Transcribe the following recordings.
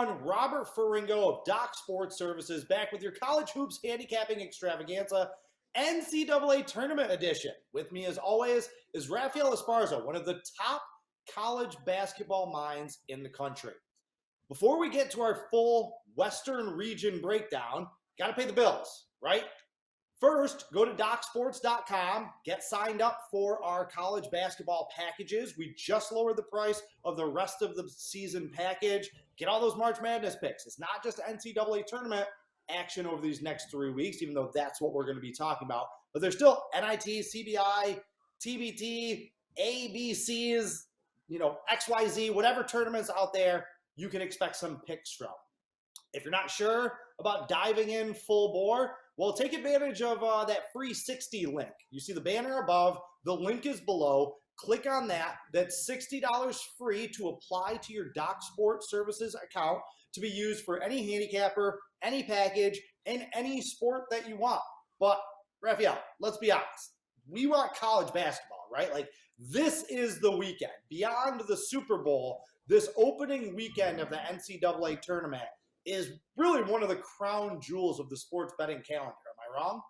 everyone. Robert Ferringo of Doc Sports Services back with your college hoops handicapping extravaganza, NCAA Tournament edition. With me, as always, is Raphael Esparza, one of the top college basketball minds in the country. Before we get to our full Western region breakdown, got to pay the bills, right? First, go to DocSports.com, get signed up for our college basketball packages. We just lowered the price of the rest of the season package. Get all those March Madness picks. It's not just NCAA tournament action over these next 3 weeks, even though that's what we're going to be talking about. But there's still NIT, CBI, TBT, ABCs, XYZ, whatever tournaments out there, you can expect some picks from. If you're not sure about diving in full bore, well, take advantage of that free 60 link. You see the banner above. The link is below. Click on that. That's $60 free to apply to your Doc Sports Services account to be used for any handicapper, any package, and any sport that you want. But, Raphael, let's be honest. We want college basketball, right? Like, this is the weekend. Beyond the Super Bowl, this opening weekend of the NCAA tournament is really one of the crown jewels of the sports betting calendar. Am I wrong?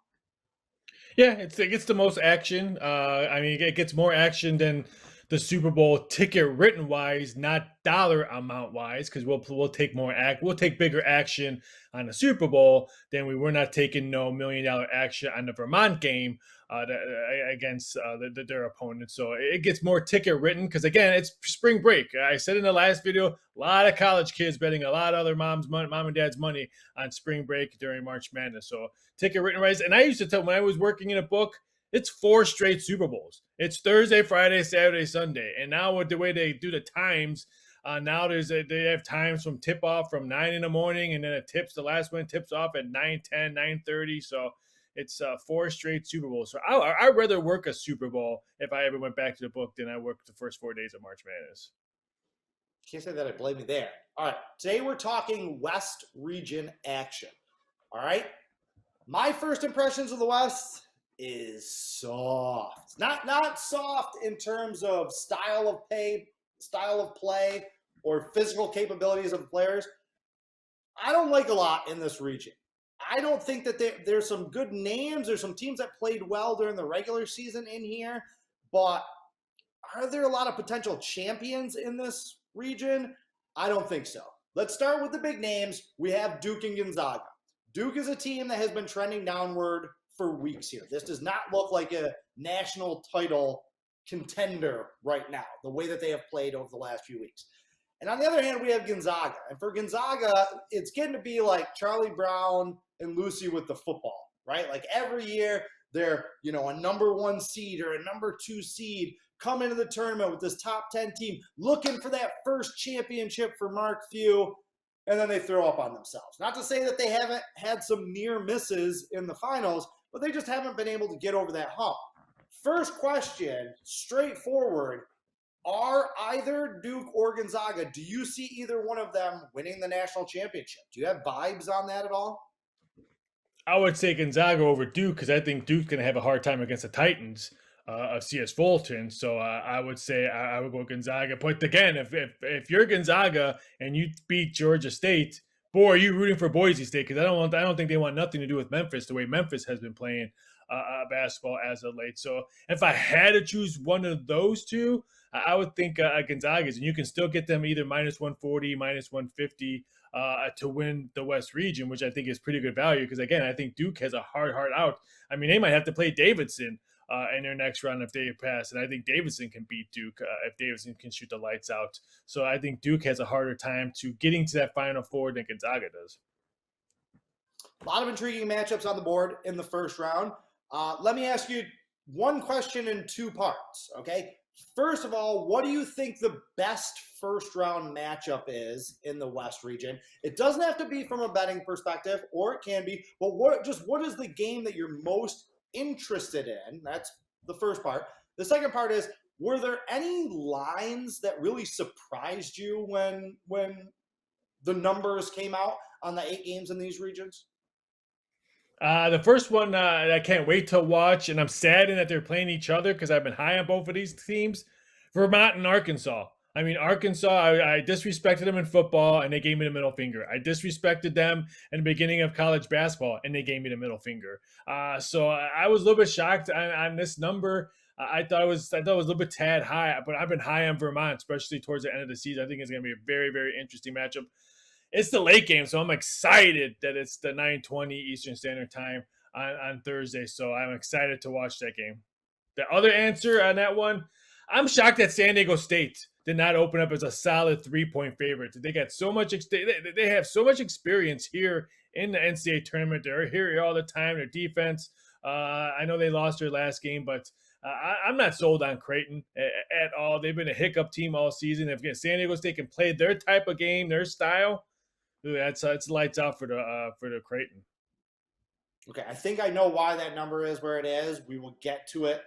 Yeah, it gets the most action. It gets more action than the Super Bowl ticket written wise, not dollar amount wise, because we'll take we'll take bigger action on the Super Bowl than we're not taking no $1 million action on the Vermont game against their opponent. So it gets more ticket written because, again, it's spring break. I said in the last video, a lot of college kids betting a lot of other mom and dad's money on spring break during March Madness. So ticket written wise, and I used to tell when I was working in a book, it's 4 straight Super Bowls. It's Thursday, Friday, Saturday, Sunday. And now with the way they do the times, now they have times from tip-off from 9 in the morning, and then the last one tips off at 9:10, 9:30. So it's 4 straight Super Bowls. So I'd rather work a Super Bowl if I ever went back to the book than I worked the first 4 days of March Madness. Can't say that I blame you there. All right, today we're talking West region action. All right, my first impressions of the West is soft. Not soft in terms of style of play, or physical capabilities of the players. I don't like a lot in this region. I don't think that there's some good names. There's some teams that played well during the regular season in here, but are there a lot of potential champions in this region? I don't think so. Let's start with the big names. We have Duke and Gonzaga. Duke is a team that has been trending downward for weeks here. This does not look like a national title contender right now, the way that they have played over the last few weeks. And on the other hand, we have Gonzaga. And for Gonzaga, it's getting to be like Charlie Brown and Lucy with the football, right? Like every year, they're, a number 1 seed or a number 2 seed come into the tournament with this top 10 team looking for that first championship for Mark Few, and then they throw up on themselves. Not to say that they haven't had some near misses in the finals, but they just haven't been able to get over that hump. First question, straightforward. Are either Duke or Gonzaga, do you see either one of them winning the national championship? Do you have vibes on that at all? I would say Gonzaga over Duke because I think Duke's going to have a hard time against the Titans of CS Fulton. So I would say I would go Gonzaga. But again, if you're Gonzaga and you beat Georgia State, boy, are you rooting for Boise State? Because I don't think they want nothing to do with Memphis the way Memphis has been playing basketball as of late. So if I had to choose one of those two, I would think Gonzaga's, and you can still get them either minus 140, minus 150 to win the West region, which I think is pretty good value because, again, I think Duke has a hard out. I mean, they might have to play Davidson in their next round if they pass, and I think Davidson can beat Duke if Davidson can shoot the lights out. So I think Duke has a harder time to getting to that Final Four than Gonzaga does. A lot of intriguing matchups on the board in the first round. Let me ask you one question in 2 parts, okay? First of all, what do you think the best first-round matchup is in the West region? It doesn't have to be from a betting perspective, or it can be, but what is the game that you're most interested in? That's the first part. The second part is, were there any lines that really surprised you when the numbers came out on the 8 games in these regions? The first one I can't wait to watch, and I'm saddened that they're playing each other because I've been high on both of these teams. Vermont and Arkansas. I mean, Arkansas, I disrespected them in football, and they gave me the middle finger. I disrespected them in the beginning of college basketball, and they gave me the middle finger. So I was a little bit shocked on this number. I thought it was a little bit tad high, but I've been high on Vermont, especially towards the end of the season. I think it's going to be a very, very interesting matchup. It's the late game, so I'm excited that it's the 9:20 Eastern Standard Time on Thursday. So I'm excited to watch that game. The other answer on that one, I'm shocked that San Diego State did not open up as a solid 3-point favorite. They got so much. They have so much experience here in the NCAA tournament. They're here all the time. Their defense. I know they lost their last game, but I'm not sold on Creighton at all. They've been a hiccup team all season. If San Diego State can play their type of game, their style, it's lights out for the Creighton. Okay, I think I know why that number is where it is. We will get to it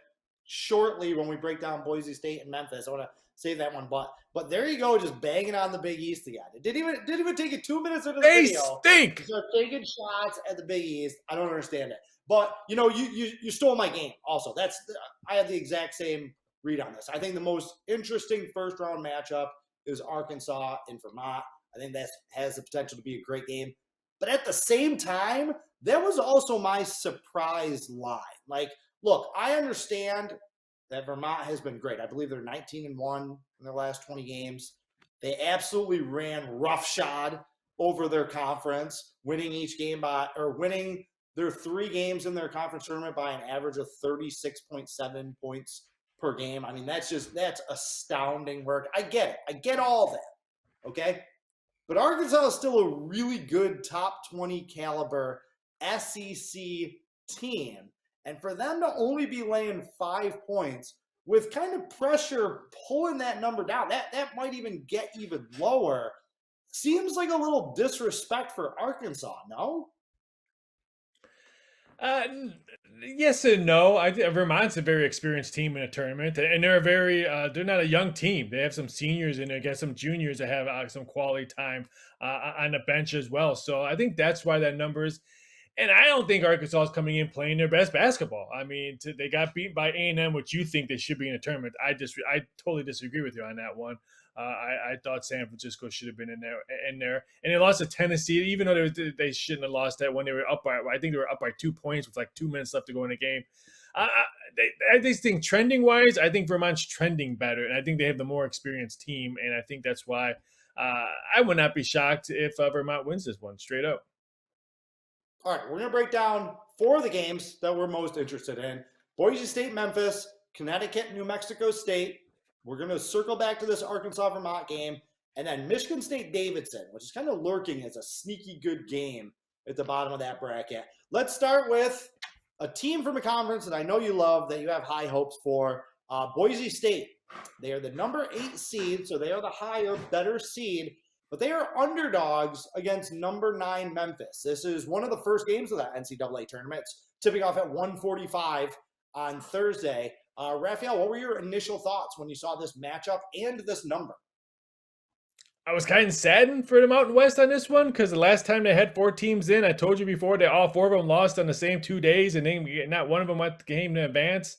shortly when we break down Boise State and Memphis. I want to save that one, but there you go, just banging on the Big East again. It didn't even take you 2 minutes into the video. They stink. Start taking shots at the Big East. I don't understand it. But you stole my game. Also, I had the exact same read on this. I think the most interesting first round matchup is Arkansas and Vermont. I think that has the potential to be a great game. But at the same time, that was also my surprise line. Like, look, I understand that Vermont has been great. I believe they're 19-1 in their last 20 games. They absolutely ran roughshod over their conference, winning their 3 games in their conference tournament by an average of 36.7 points per game. I mean, that's astounding work. I get it. I get all that. Okay. But Arkansas is still a really good top 20 caliber SEC team. And for them to only be laying 5 points with kind of pressure pulling that number down, that might even get even lower, seems like a little disrespect for Arkansas, no? Yes and no. I think Vermont's a very experienced team in a tournament, and they're not a young team. They have some seniors in there, got some juniors that have some quality time on the bench as well. So I think that's why that number is. And I don't think Arkansas is coming in playing their best basketball. I mean, they got beat by A&M, which you think they should be in a tournament. I totally disagree with you on that one. I thought San Francisco should have been in there, and they lost to Tennessee, even though they shouldn't have lost that when they were up by. I think they were up by 2 points with like 2 minutes left to go in the game. I just think trending wise, I think Vermont's trending better, and I think they have the more experienced team, and I think that's why I would not be shocked if Vermont wins this one straight up. All right, we're going to break down 4 of the games that we're most interested in. Boise State, Memphis, Connecticut, New Mexico State. We're going to circle back to this Arkansas-Vermont game. And then Michigan State-Davidson, which is kind of lurking as a sneaky good game at the bottom of that bracket. Let's start with a team from a conference that I know you love, that you have high hopes for, Boise State. They are the number 8 seed, so they are the higher, better seed. But they are underdogs against number 9 Memphis. This is one of the first games of that NCAA tournament. It's tipping off at 1:45 on Thursday. Raphael, what were your initial thoughts when you saw this matchup and this number? I was kind of saddened for the Mountain West on this one because the last time they had 4 teams in, I told you before, all 4 of them lost on the same 2 days, and not one of them went the game to advance.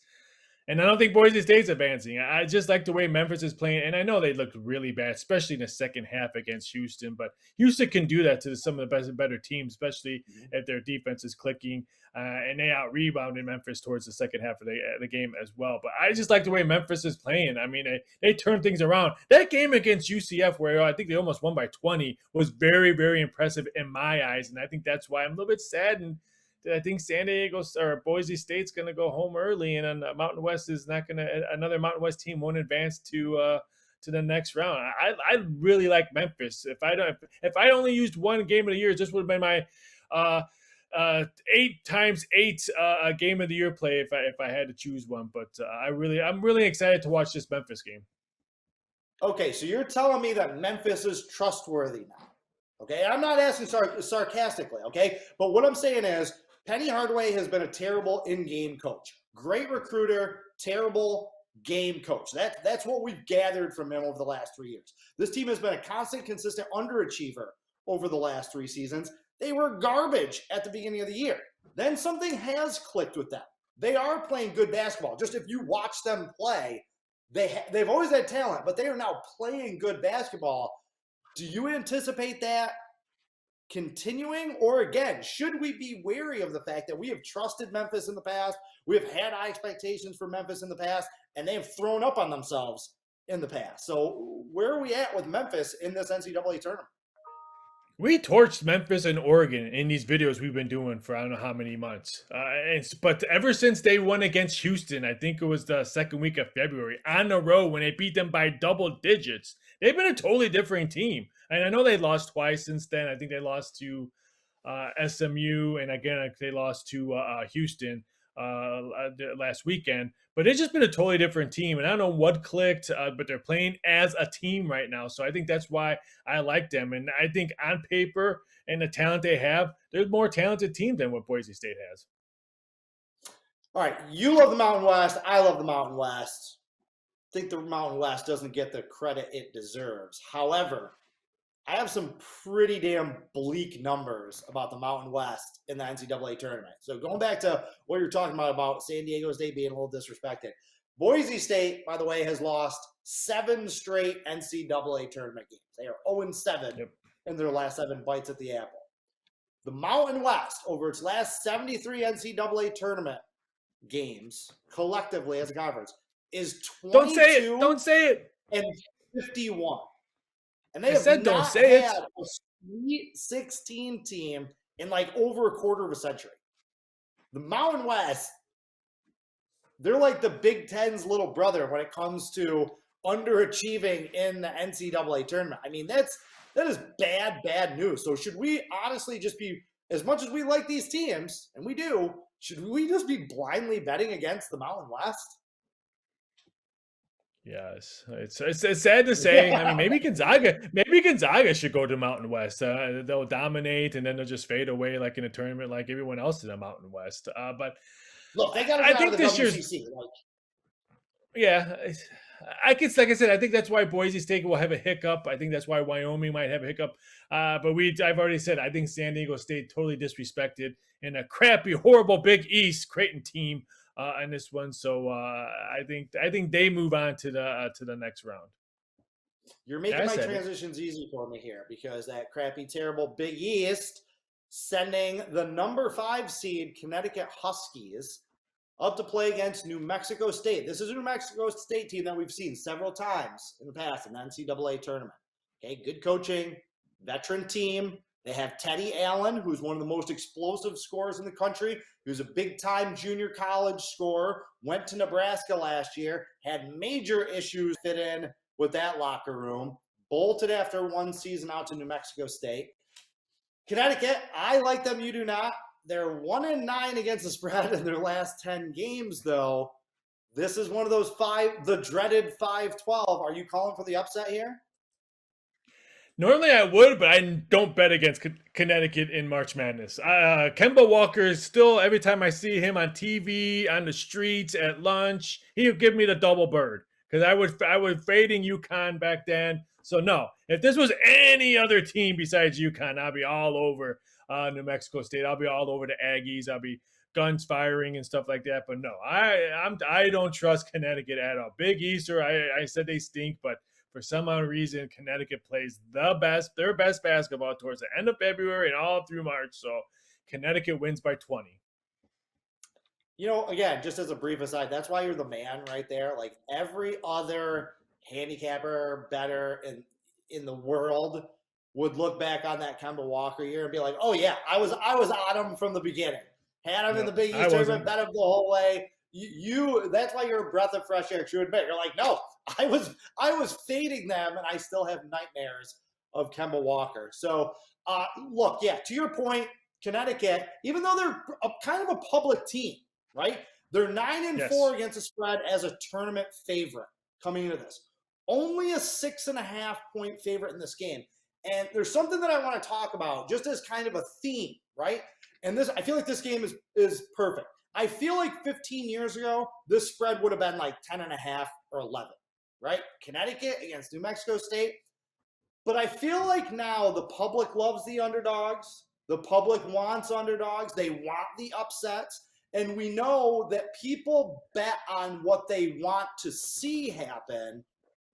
And I don't think Boise State's advancing. I just like the way Memphis is playing. And I know they looked really bad, especially in the second half against Houston. But Houston can do that to some of the better teams, especially if their defense is clicking. And they out-rebounded Memphis towards the second half of the game as well. But I just like the way Memphis is playing. I mean, they turn things around. That game against UCF, where I think they almost won by 20, was very, very impressive in my eyes. And I think that's why I'm a little bit saddened. I think San Diego or Boise State's going to go home early, and Mountain West is not going to. Another Mountain West team won't advance to the next round. I really like Memphis. If I only used one game of the year, this would have been my 8x8 game of the year play if I had to choose one. But I'm really excited to watch this Memphis game. Okay, so you're telling me that Memphis is trustworthy now. Okay, I'm not asking sarcastically. Okay, but what I'm saying is, Penny Hardaway has been a terrible in-game coach. Great recruiter, terrible game coach. That's what we've gathered from him over the last 3 years. This team has been a constant, consistent underachiever over the last 3 seasons. They were garbage at the beginning of the year. Then something has clicked with them. They are playing good basketball. Just if you watch them play, they've always had talent, but they are now playing good basketball. Do you anticipate that continuing? Or again, should we be wary of the fact that we have trusted Memphis in the past, we have had high expectations for Memphis in the past, and they have thrown up on themselves in the past? So where are we at with Memphis in this NCAA tournament? We torched Memphis and Oregon in these videos we've been doing for I don't know how many months. But ever since they won against Houston, I think it was the second week of February, on the road when they beat them by double digits, they've been a totally different team. And I know they lost twice since then. I think they lost to SMU, and again, they lost to Houston last weekend. But it's just been a totally different team, and I don't know what clicked, but they're playing as a team right now. So I think that's why I like them. And I think on paper and the talent they have, they're a more talented team than what Boise State has. All right, you love the Mountain West. I love the Mountain West. I think the Mountain West doesn't get the credit it deserves. However, I have some pretty damn bleak numbers about the Mountain West in the NCAA tournament. So going back to what you're talking about San Diego State being a little disrespected. Boise State, by the way, has lost 7 straight NCAA tournament games. They are 0-7 in their last 7 bites at the apple. The Mountain West, over its last 73 NCAA tournament games, collectively as a conference, is 22 Don't say it. and 51. And they have not had a Sweet 16 team in like over a quarter of a century. The Mountain West, they're like the Big Ten's little brother when it comes to underachieving in the NCAA tournament. I mean, that is bad news. So should we honestly just be, as much as we like these teams, and we do, should we just be blindly betting against the Mountain West? Yes, it's sad to say. I mean, maybe Gonzaga should go to Mountain West. They'll dominate, and then they'll just fade away like in a tournament, like everyone else in the Mountain West. But look, they got to I think out of the this year's WCC. yeah. Like I said, I think that's why Boise State will have a hiccup. I think that's why Wyoming might have a hiccup. But I've already said I think San Diego State totally disrespected in a crappy, horrible Big East Creighton team. In this one, so I think they move on to the next round. You're making my transitions easy for me here because that crappy, terrible Big East sending the number 5 seed Connecticut Huskies up to play against New Mexico State. This is a New Mexico State team that we've seen several times in the past in the NCAA tournament. Okay, good coaching, veteran team. They have Teddy Allen, who's one of the most explosive scorers in the country. He was a big-time junior college scorer, went to Nebraska last year, had major issues fit in with that locker room, bolted after one season out to New Mexico State. Connecticut, I like them, you do not. They're 1-9 against the spread in their last 10 games, though. This is one of those the dreaded 5-12. Are you calling for the upset here? Normally I would, but I don't bet against Connecticut in March Madness. Kemba Walker still, every time I see him on TV, on the streets, at lunch, he'll give me the double bird because I was fading UConn back then. So no, if this was any other team besides UConn, I'll be all over New Mexico State. I'll be all over the Aggies. I'll be guns firing and stuff like that. But no, I don't trust Connecticut at all. Big Easter, I said they stink, but for some odd reason, Connecticut plays their best basketball towards the end of February and all through March. So Connecticut wins by 20. You know, again, just as a brief aside, that's why you're the man right there. Like every other handicapper, better in the world would look back on that Kemba Walker year and be like, "Oh yeah, I was on him from the beginning. Had him in the Big East tournament, bet him the whole way." That's why you're a breath of fresh air. You admit, you're like, no, I was fading them, and I still have nightmares of Kemba Walker. So, look, yeah, to your point, Connecticut, even though they're kind of a public team, right? They're 9-4 against the spread as a tournament favorite coming into this. Only a 6.5 point favorite in this game. And there's something that I want to talk about just as kind of a theme, right? And I feel like this game is perfect. I feel like 15 years ago, this spread would have been like 10.5 or 11, right? Connecticut against New Mexico State. But I feel like now the public loves the underdogs. The public wants underdogs. They want the upsets. And we know that people bet on what they want to see happen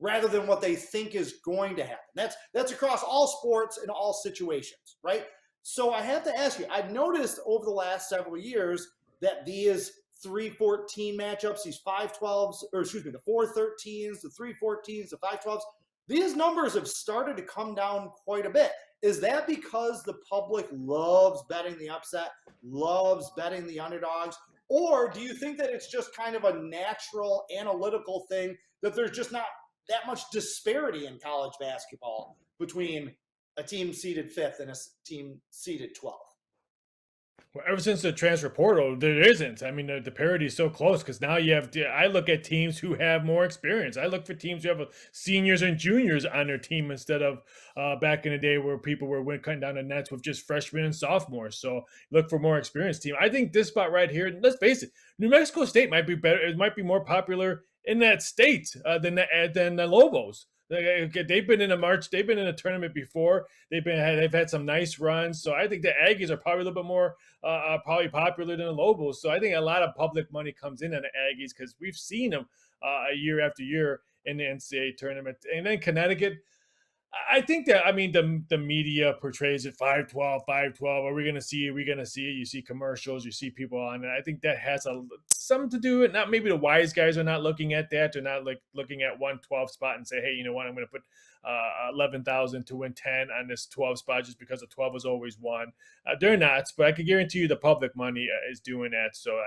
rather than what they think is going to happen. That's across all sports in all situations, right? So I have to ask you, I've noticed over the last several years that these 3-14 matchups, these 5-12s, or excuse me, the 4-13s, the 3-14s, the 5-12s, these numbers have started to come down quite a bit. Is that because the public loves betting the upset, loves betting the underdogs? Or do you think that it's just kind of a natural analytical thing that there's just not that much disparity in college basketball between a team seeded 5th and a team seeded 12th? Well, ever since the transfer portal, there isn't. I mean, the parity is so close because now you have. I look at teams who have more experience. I look for teams who have seniors and juniors on their team instead of back in the day where people were cutting down the nets with just freshmen and sophomores. So look for more experienced team. I think this spot right here. Let's face it, New Mexico State might be better. It might be more popular in that state than the Lobos. They've been in a March. They've been in a tournament before. They've had some nice runs. So I think the Aggies are probably a little bit more probably popular than the Lobos. So I think a lot of public money comes in on the Aggies because we've seen them year after year in the NCAA tournament. And then Connecticut, I think that, I mean, the media portrays it 5-12, 5-12. Are we going to see it? Are we going to see it? You see commercials, you see people on it. I think that has something to do with it. Not maybe the wise guys are not looking at that. They're not like looking at 1-12 spot and say, hey, you know what? I'm going to put 11,000 to win 10 on this 12 spot just because the 12 was always one. They're not, but I can guarantee you the public money is doing that. So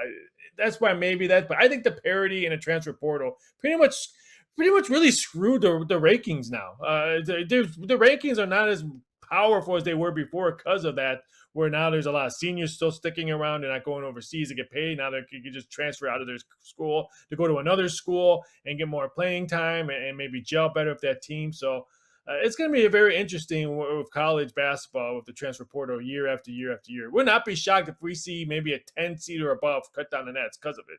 that's why maybe that. But I think the parity in a transfer portal pretty much really screwed the rankings now. The rankings are not as powerful as they were before because of that, where now there's a lot of seniors still sticking around. They're not going overseas to get paid. Now they can just transfer out of their school to go to another school and get more playing time and maybe gel better with that team. So it's going to be a very interesting with college basketball with the transfer portal year after year after year. Would not be shocked if we see maybe a 10 seed or above cut down the nets because of it.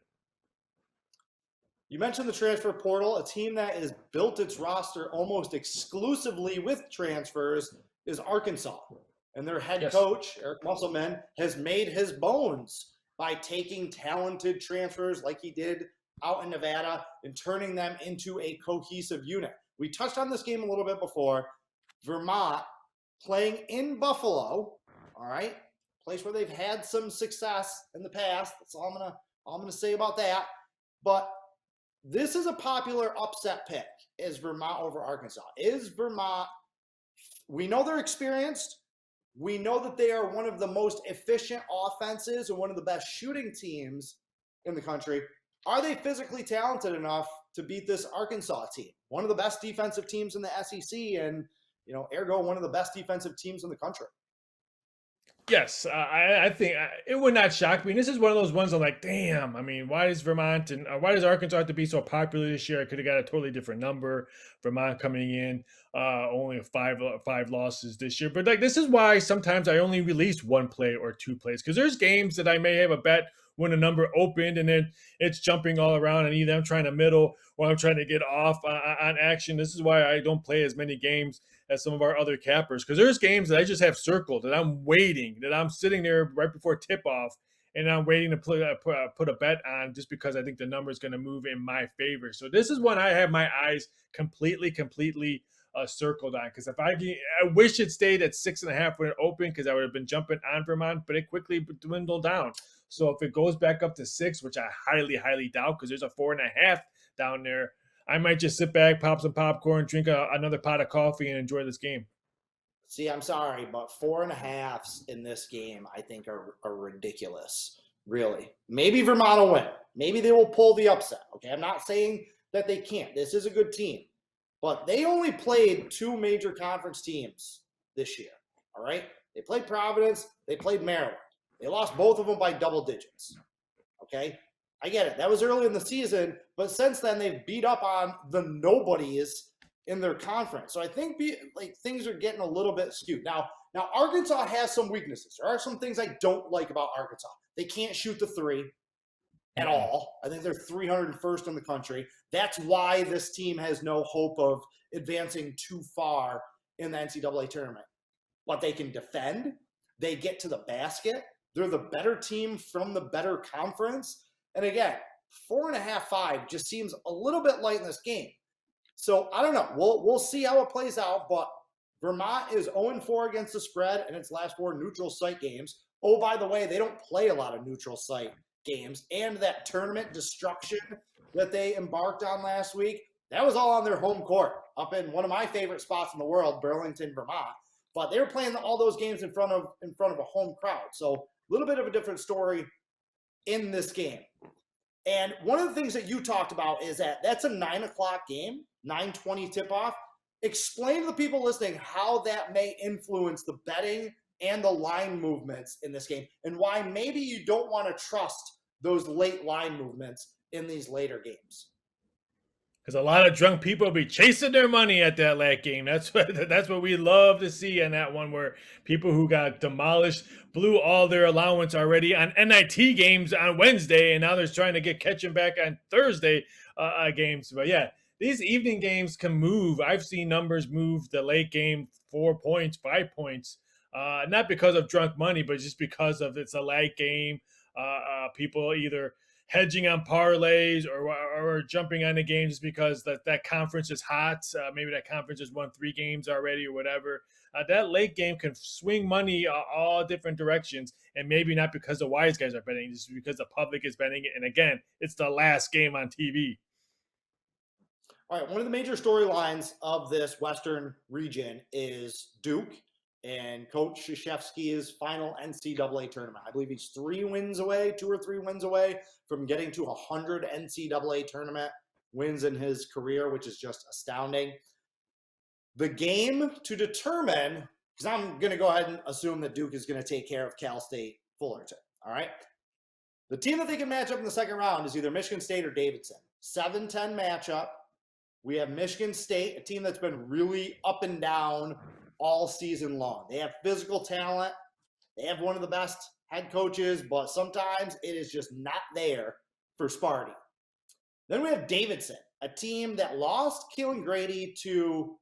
You mentioned the transfer portal. A team that has built its roster almost exclusively with transfers is Arkansas. And their head coach, Eric Musselman, has made his bones by taking talented transfers like he did out in Nevada and turning them into a cohesive unit. We touched on this game a little bit before. Vermont playing in Buffalo, all right, place where they've had some success in the past. That's all I'm gonna say about that. But this is a popular upset pick, is Vermont over Arkansas. Is Vermont, we know they're experienced. We know that they are one of the most efficient offenses and one of the best shooting teams in the country. Are they physically talented enough to beat this Arkansas team? One of the best defensive teams in the SEC and, ergo, one of the best defensive teams in the country. Yes, I think it would not shock me. And this is one of those ones I'm like, damn. I mean, why does Vermont and why does Arkansas have to be so popular this year? I could have got a totally different number. Vermont coming in only five losses this year. But like, this is why sometimes I only release one play or two plays because there's games that I may have a bet when a number opened and then it's jumping all around and either I'm trying to middle or I'm trying to get off on action. This is why I don't play as many games as some of our other cappers because there's games that I just have circled that I'm waiting, that I'm sitting there right before tip-off and I'm waiting to put a bet on just because I think the number is going to move in my favor. So this is one I have my eyes completely circled on because I wish it stayed at 6.5 when it opened because I would have been jumping on Vermont, but it quickly dwindled down. So if it goes back up to 6, which I highly doubt because there's a 4.5 down there, I might just sit back, pop some popcorn, drink another pot of coffee, and enjoy this game. See, I'm sorry, but 4.5s in this game I think are ridiculous, really. Maybe Vermont will win. Maybe they will pull the upset, okay? I'm not saying that they can't. This is a good team. But they only played 2 major conference teams this year, all right? They played Providence. They played Maryland. They lost both of them by double digits, okay? I get it. That was early in the season, but since then they've beat up on the nobodies in their conference. So I think things are getting a little bit skewed. Now Arkansas has some weaknesses. There are some things I don't like about Arkansas. They can't shoot the 3 at all. I think they're 301st in the country. That's why this team has no hope of advancing too far in the NCAA tournament. But they can defend. They get to the basket. They're the better team from the better conference. And again, 4.5, 5 just seems a little bit light in this game. So I don't know. We'll see how it plays out. But Vermont is 0-4 against the spread in its last 4 neutral site games. Oh, by the way, they don't play a lot of neutral site games. And that tournament destruction that they embarked on last week, that was all on their home court up in one of my favorite spots in the world, Burlington, Vermont. But they were playing all those games in front of a home crowd. So a little bit of a different story in this game. And one of the things that you talked about is that that's a 9 o'clock game, 9:20 tip-off. Explain to the people listening how that may influence the betting and the line movements in this game, and why maybe you don't want to trust those late line movements in these later games. Because a lot of drunk people will be chasing their money at that late game. That's what we love to see in that one, where people who got demolished blew all their allowance already on NIT games on Wednesday, and now they're trying to get catching back on Thursday games. But yeah, these evening games can move. I've seen numbers move the late game 4 points, 5 points, not because of drunk money, but just because of it's a late game. People either hedging on parlays or jumping on the games because that conference is hot. Maybe that conference has won 3 games already or whatever. That late game can swing money all different directions, and maybe not because the wise guys are betting, just because the public is betting it. And again, it's the last game on TV. All right, one of the major storylines of this Western region is Duke and Coach Krzyzewski's final NCAA tournament. I believe he's 2 or 3 wins away from getting to 100 NCAA tournament wins in his career, which is just astounding. The game to determine, because I'm going to go ahead and assume that Duke is going to take care of Cal State Fullerton, all right? The team that they can match up in the second round is either Michigan State or Davidson. 7-10 matchup. We have Michigan State, a team that's been really up and down all season long. They have physical talent. They have one of the best head coaches, but sometimes it is just not there for Sparty. Then we have Davidson, a team that lost Keelan Grady to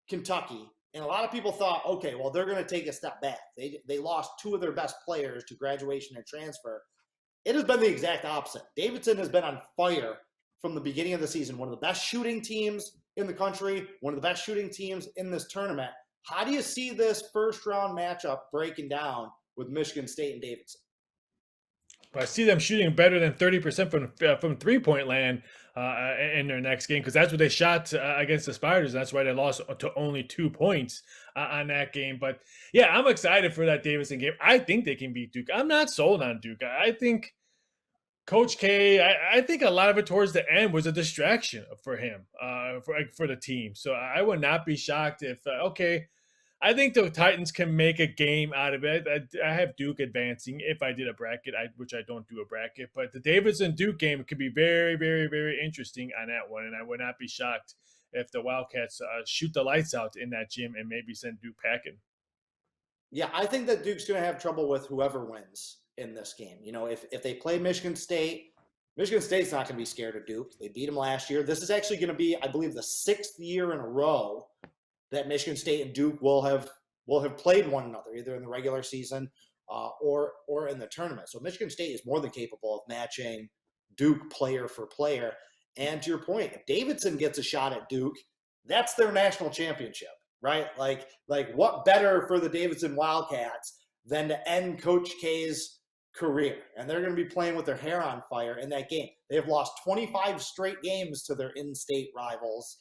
Kentucky. And a lot of people thought, okay, well, they're going to take a step back. They lost 2 of their best players to graduation and transfer. It has been the exact opposite. Davidson has been on fire from the beginning of the season. One of the best shooting teams in the country, one of the best shooting teams in this tournament. How do you see this first-round matchup breaking down with Michigan State and Davidson? I see them shooting better than 30% from three-point land in their next game, because that's what they shot against the Spiders. That's why they lost to only 2 points on that game. But yeah, I'm excited for that Davidson game. I think they can beat Duke. I'm not sold on Duke. I think Coach K, I think a lot of it towards the end was a distraction for him, for the team. So I would not be shocked if, I think the Titans can make a game out of it. I have Duke advancing if I did a bracket, which I don't do a bracket. But the Davidson-Duke game could be very, very, very interesting on that one. And I would not be shocked if the Wildcats shoot the lights out in that gym and maybe send Duke packing. Yeah, I think that Duke's going to have trouble with whoever wins in this game. You know, if they play Michigan State's not going to be scared of Duke. They beat them last year. This is actually going to be, I believe, the 6th year in a row that Michigan State and Duke will have played one another, either in the regular season or in the tournament. So Michigan State is more than capable of matching Duke player for player. And to your point, if Davidson gets a shot at Duke, that's their national championship, right? Like what better for the Davidson Wildcats than to end Coach K's career? And they're going to be playing with their hair on fire in that game. They have lost 25 straight games to their in-state rivals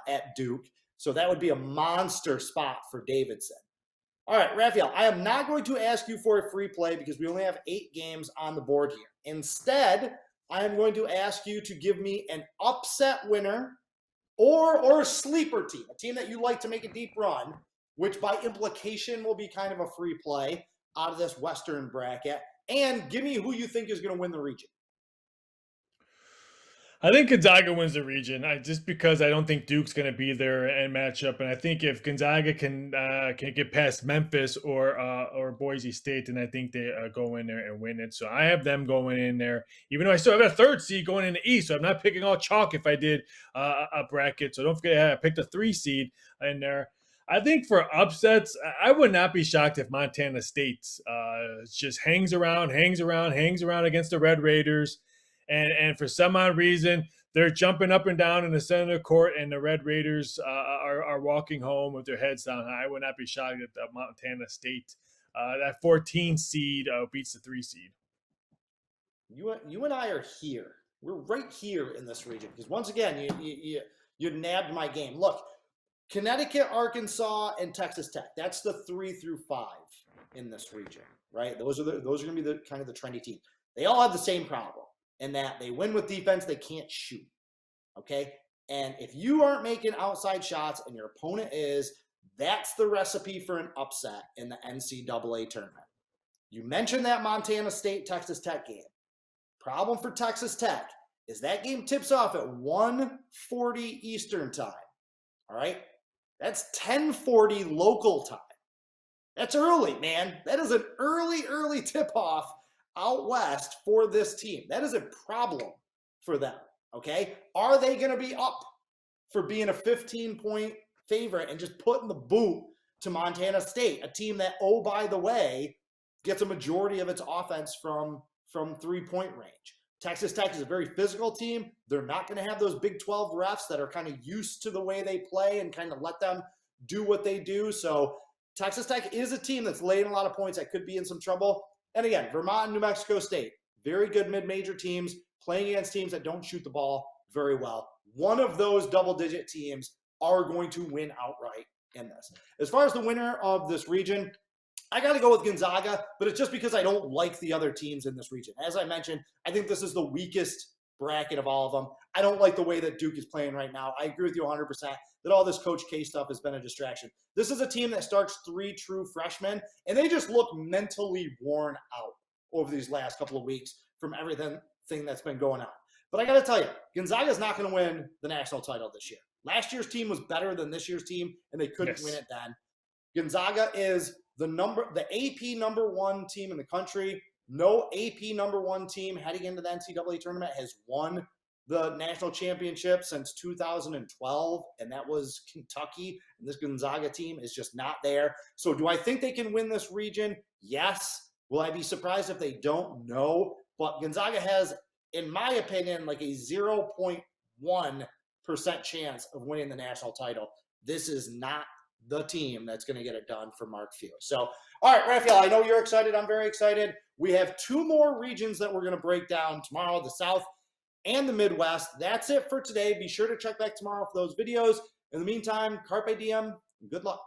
at Duke. So that would be a monster spot for Davidson. All right, Raphael, I am not going to ask you for a free play because we only have 8 games on the board here. Instead, I am going to ask you to give me an upset winner or a sleeper team, a team that you like to make a deep run, which by implication will be kind of a free play out of this Western bracket. And give me who you think is going to win the region. I think Gonzaga wins the region, just because I don't think Duke's going to be there and match up. And I think if Gonzaga can get past Memphis or Boise State, then I think they go in there and win it. So I have them going in there, even though I still have a 3rd seed going in the East. So I'm not picking all chalk if I did a bracket. So don't forget, I picked a 3 seed in there. I think for upsets, I would not be shocked if Montana State just hangs around against the Red Raiders, and for some odd reason they're jumping up and down in the center of the court, and the Red Raiders are walking home with their heads down high. I would not be shocked if the Montana State that 14 seed beats the 3 seed. You and I are here. We're right here in this region because once again, you nabbed my game. Look, Connecticut, Arkansas, and Texas Tech. That's the 3 through 5 in this region, right? Those are going to be the kind of the trendy teams. They all have the same problem in that they win with defense, they can't shoot. Okay, and if you aren't making outside shots and your opponent is, that's the recipe for an upset in the NCAA tournament. You mentioned that Montana State Texas Tech game. Problem for Texas Tech is that game tips off at 1:40 Eastern time. All right, that's 10:40 local time. That's early, man. That is an early tip-off out west for this team. That is a problem for them, okay? Are they going to be up for being a 15-point favorite and just putting the boot to Montana State, a team that, oh, by the way, gets a majority of its offense from 3-point range? Texas Tech is a very physical team. They're not going to have those Big 12 refs that are kind of used to the way they play and kind of let them do what they do. So Texas Tech is a team that's laying a lot of points that could be in some trouble. And again, Vermont and New Mexico State, very good mid-major teams playing against teams that don't shoot the ball very well. One of those double-digit teams are going to win outright in this. As far as the winner of this region, I got to go with Gonzaga, but it's just because I don't like the other teams in this region. As I mentioned, I think this is the weakest bracket of all of them. I don't like the way that Duke is playing right now. I agree with you 100% that all this Coach K stuff has been a distraction. This is a team that starts 3 true freshmen, and they just look mentally worn out over these last couple of weeks from everything that's been going on. But I got to tell you, Gonzaga is not going to win the national title this year. Last year's team was better than this year's team, and they couldn't win it then. Gonzaga is the AP number 1 team in the country. No AP number 1 team heading into the NCAA tournament has won the national championship since 2012, and that was Kentucky. And this Gonzaga team is just not there. So do I think they can win this region? Yes. Will I be surprised if they don't? No. But Gonzaga has, in my opinion, like a 0.1% chance of winning the national title. This is not the team that's going to get it done for Mark Few. So, all right, Raphael, I know you're excited. I'm very excited. We have 2 more regions that we're going to break down tomorrow, the South and the Midwest. That's it for today. Be sure to check back tomorrow for those videos. In the meantime, carpe diem, and good luck.